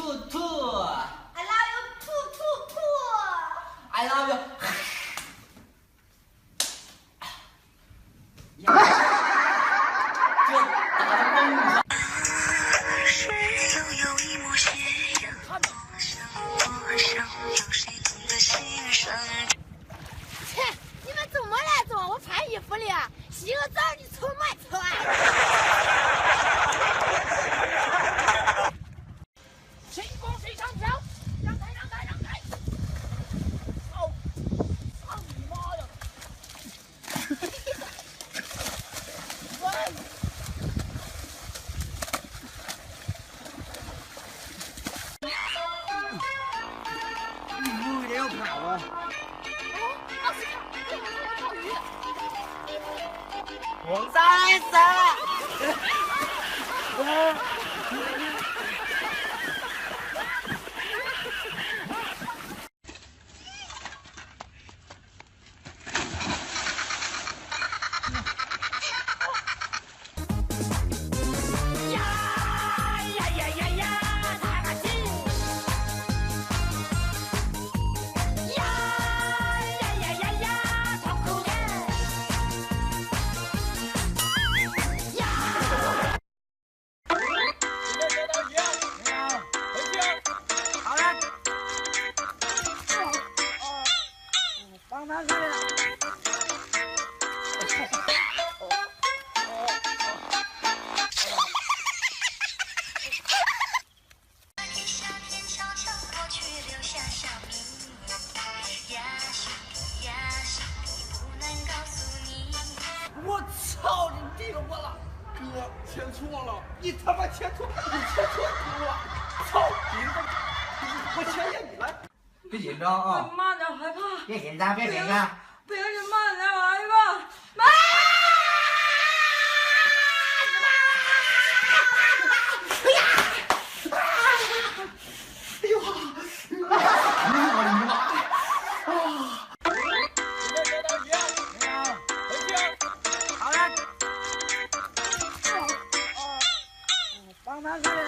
兔兔。I love you， 兔兔兔。I love you。这打的崩了。切，你们怎么来着？我穿衣服了，洗个澡你出门穿。谁攻谁上挑，让开让开让开！操！操你妈的！有点要跑啊！奥斯卡，这我是要烤鱼。黄三三。我操你弟了我了！哥，签错了，你他妈签错，你签错图了！操你他妈！我签给你来。别紧张啊！慢点，害怕。别紧张，别紧张。不要你慢点，我害怕。妈！哎呦！我的妈！啊！好了。帮他睡了。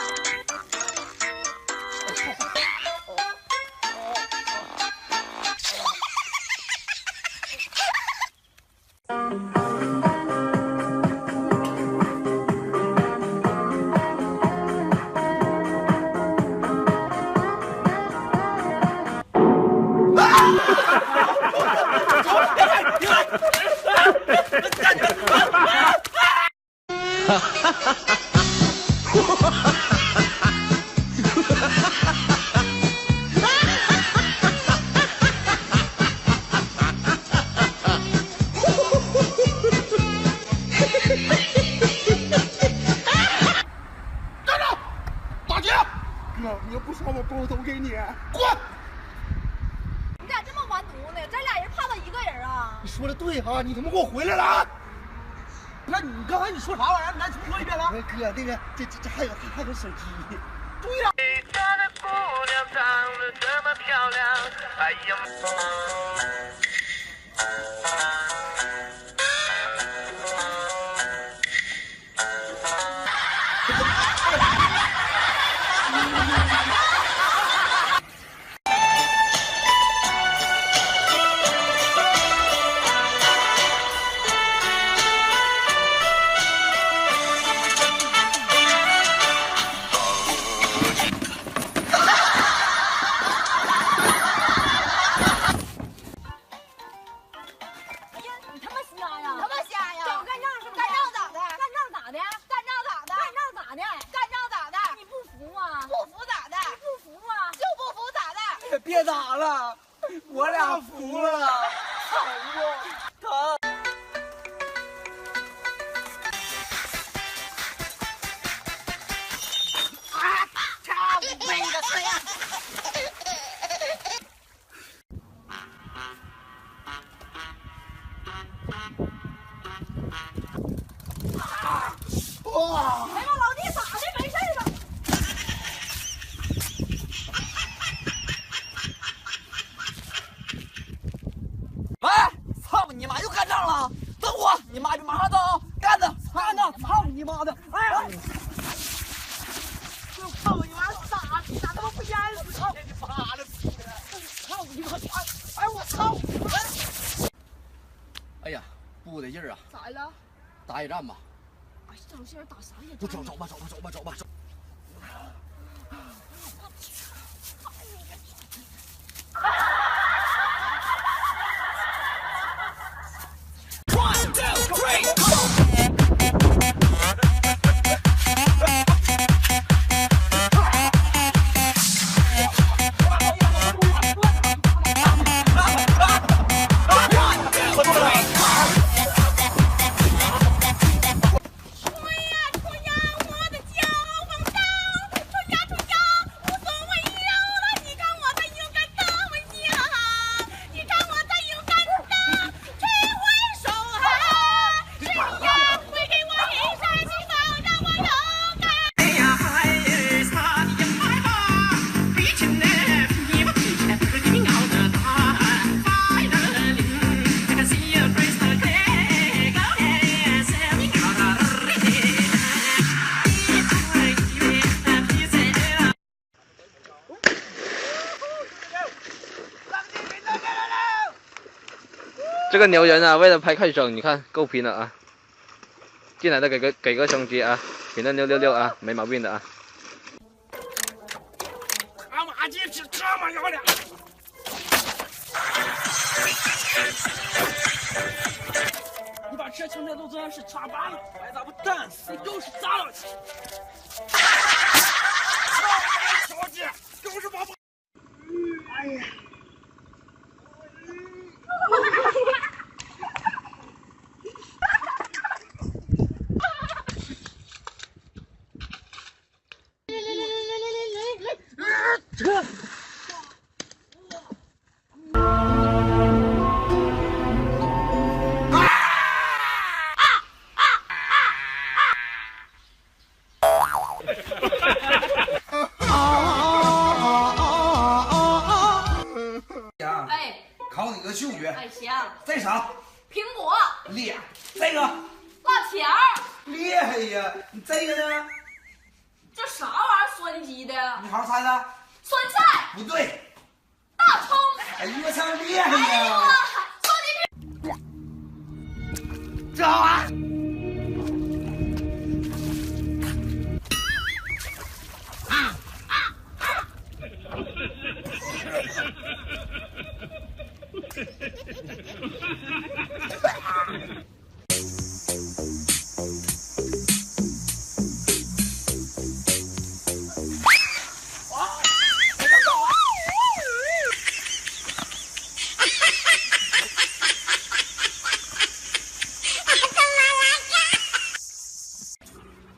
哥，你要不说我包都给你。滚！你咋这么完犊呢？咱俩人怕他一个人啊？你说的对啊，你他妈给我回来了啊！那你刚才你说啥玩意儿？你再重说一遍了。哥，那个这还有手机。对呀。家的姑娘长得这么漂亮，哎呀！别打了，我俩服了，疼不疼？操你妹的谁呀！哇！哎呀，老弟咋的？没事吧？喂，操你妈！又干仗了！等我，你妈就马上到，干的，干的，操你妈的！哎呀！就操你妈傻，咋他妈打野战吧。哎，这种事打啥野不战？走吧。这个牛人啊，为了拍快手，你看够拼了啊！进来的给个升级啊，评论666啊，没毛病的啊。阿玛鸡吃这么要脸！你把车停在路中央是插班了，白咋不蛋死？你又是咋了？小姐，又是把。哎呀！哎，考你个嗅觉，哎行，这啥？苹果、脸，这个辣条儿，厉害呀！你这个呢？这啥玩意儿？酸鸡的，你好好猜猜。酸菜、不对。大葱。哎呦我操，厉害哎呦呀！我酸鸡这玩意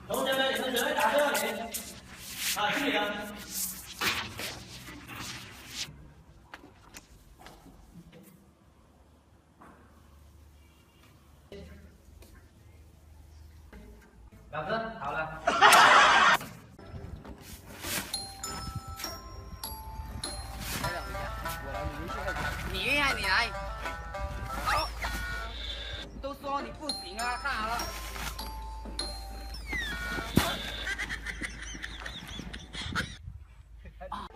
同学们，你们准备打这里啊，这里啊。老师，好了。你呀，你来。好。都说你不行啊，看好了。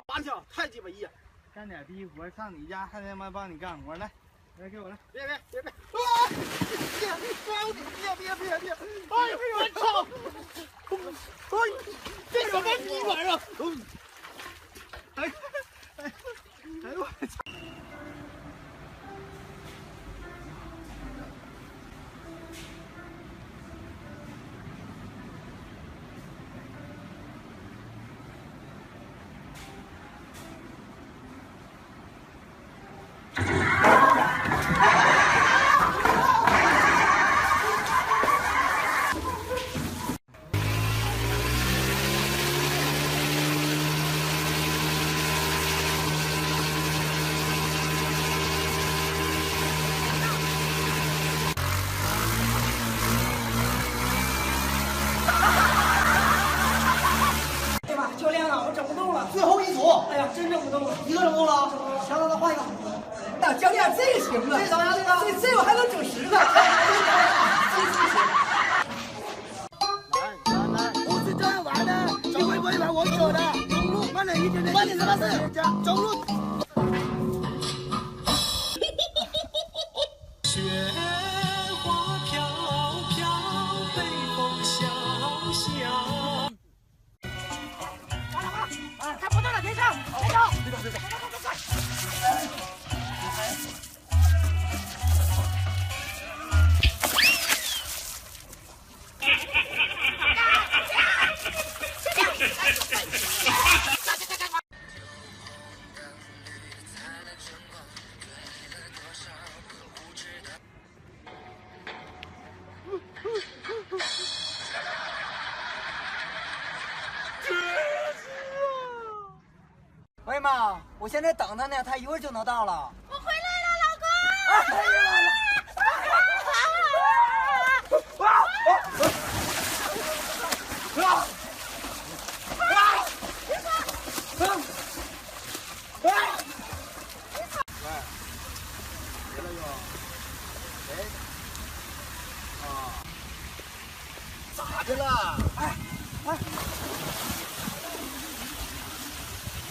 玩笑太鸡巴野，干点逼活，上你家还他妈帮你干活来，来给我来，别！啊！别！哎呦我操！哎，这什么鸡玩意儿？哎呦我操！教练啊，我整不动了，最后一组，哎呀，真整不动了，一个整动了，行了，那换一个。哎呀，教练这个行啊，这咋样？这我还能整10个。来，不是这样玩的，你会不会玩我手的？中路，慢点一点点，慢点什么事？中路。雪花飘飘。喂妈，我现在等他呢，他一会儿就能到了。我回来了，老公。哎呀！咋的了？哎，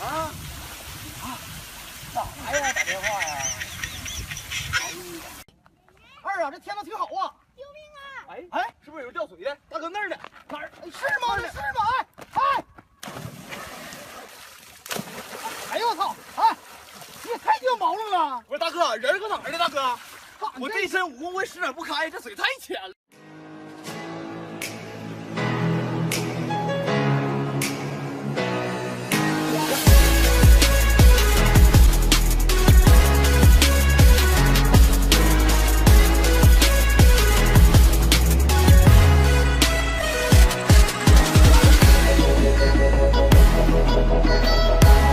啊？咋呀？打电话呀？二啊，这天气挺好啊。救命啊！哎，是不是有人掉水的？大哥那儿呢？哪儿？是吗？是吗？哎！哎呦我操！哎，你也太掉毛了了！不是大哥，人搁哪儿呢？大哥，我这身武功我使点不开，这水太浅了。